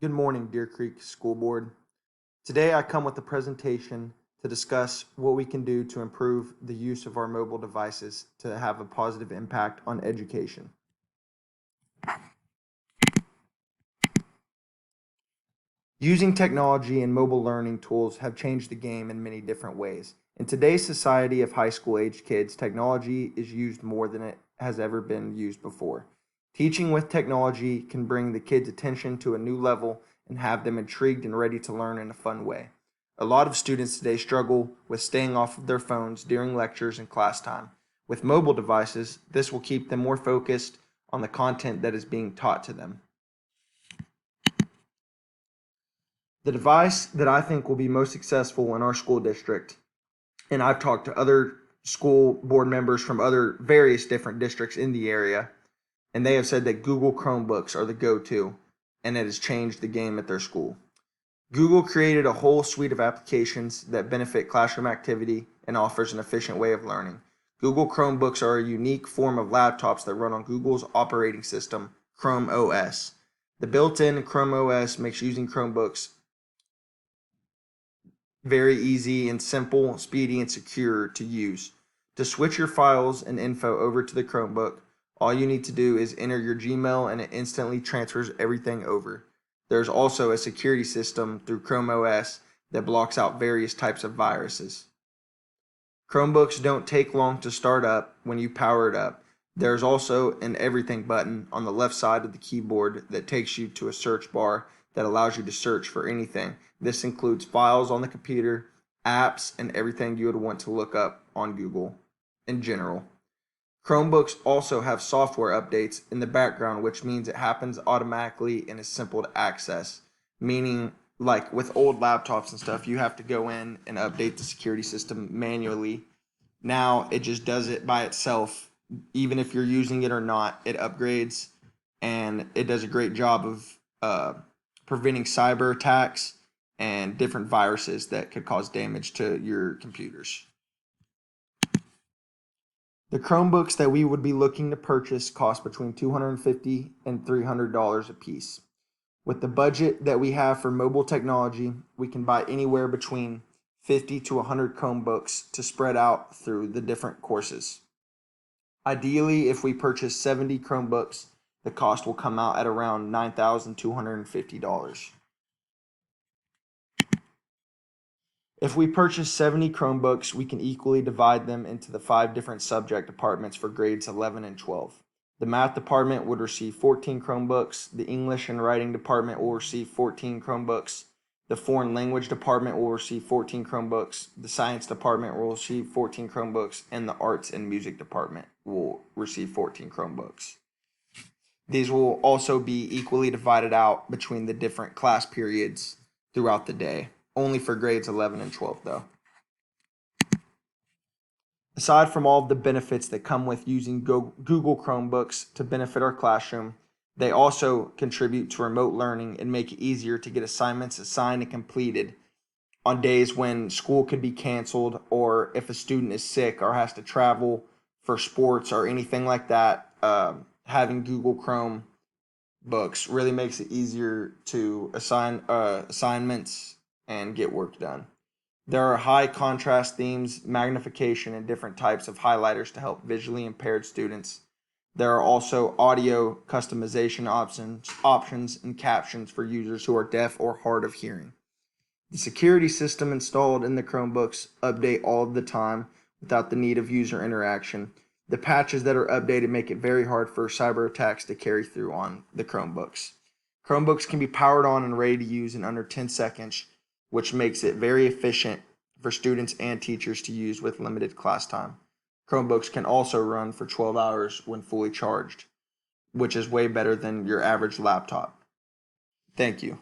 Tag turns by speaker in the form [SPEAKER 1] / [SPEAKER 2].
[SPEAKER 1] Good morning, Deer Creek School Board. Today I come with a presentation to discuss what we can do to improve the use of our mobile devices to have a positive impact on education. Using technology and mobile learning tools have changed the game in many different ways. In today's society of high school age kids, technology is used more than it has ever been used before. Teaching with technology can bring the kids' attention to a new level and have them intrigued and ready to learn in a fun way. A lot of students today struggle with staying off of their phones during lectures and class time. With mobile devices, this will keep them more focused on the content that is being taught to them. The device that I think will be most successful in our school district, and I've talked to other school board members from other various different districts in the area, and they have said that Google Chromebooks are the go-to, and it has changed the game at their school. Google created a whole suite of applications that benefit classroom activity and offers an efficient way of learning. Google Chromebooks are a unique form of laptops that run on Google's operating system, Chrome OS. The built-in Chrome OS makes using Chromebooks very easy and simple, speedy, and secure to use. To switch your files and info over to the Chromebook, all you need to do is enter your Gmail and it instantly transfers everything over. There's also a security system through Chrome OS that blocks out various types of viruses. Chromebooks don't take long to start up when you power it up. There's also an everything button on the left side of the keyboard that takes you to a search bar that allows you to search for anything. This includes files on the computer, apps, and everything you would want to look up on Google in general. Chromebooks also have software updates in the background, which means it happens automatically and is simple to access. Meaning, like with old laptops and stuff, you have to go in and update the security system manually. Now it just does it by itself. Even if you're using it or not, it upgrades and it does a great job of preventing cyber attacks and different viruses that could cause damage to your computers. The Chromebooks that we would be looking to purchase cost between $250 and $300 a piece. With the budget that we have for mobile technology, we can buy anywhere between 50 to 100 Chromebooks to spread out through the different courses. Ideally, if we purchase 70 Chromebooks, the cost will come out at around $9,250. If we purchase 70 Chromebooks, we can equally divide them into the 5 different subject departments for grades 11 and 12. The math department would receive 14 Chromebooks, the English and writing department will receive 14 Chromebooks, the foreign language department will receive 14 Chromebooks, the science department will receive 14 Chromebooks, and the arts and music department will receive 14 Chromebooks. These will also be equally divided out between the different class periods throughout the day. Only for grades 11 and 12, though. Aside from all of the benefits that come with using Google Chromebooks to benefit our classroom, they also contribute to remote learning and make it easier to get assignments assigned and completed on days when school could be canceled, or if a student is sick or has to travel for sports or anything like that. Having Google Chrome books really makes it easier to assign assignments and get work done. There are high contrast themes, magnification, and different types of highlighters to help visually impaired students. There are also audio customization options and captions for users who are deaf or hard of hearing. The security system installed in the Chromebooks update all of the time without the need of user interaction. The patches that are updated make it very hard for cyber attacks to carry through on the Chromebooks. Chromebooks can be powered on and ready to use in under 10 seconds, which makes it very efficient for students and teachers to use with limited class time. Chromebooks can also run for 12 hours when fully charged, which is way better than your average laptop. Thank you.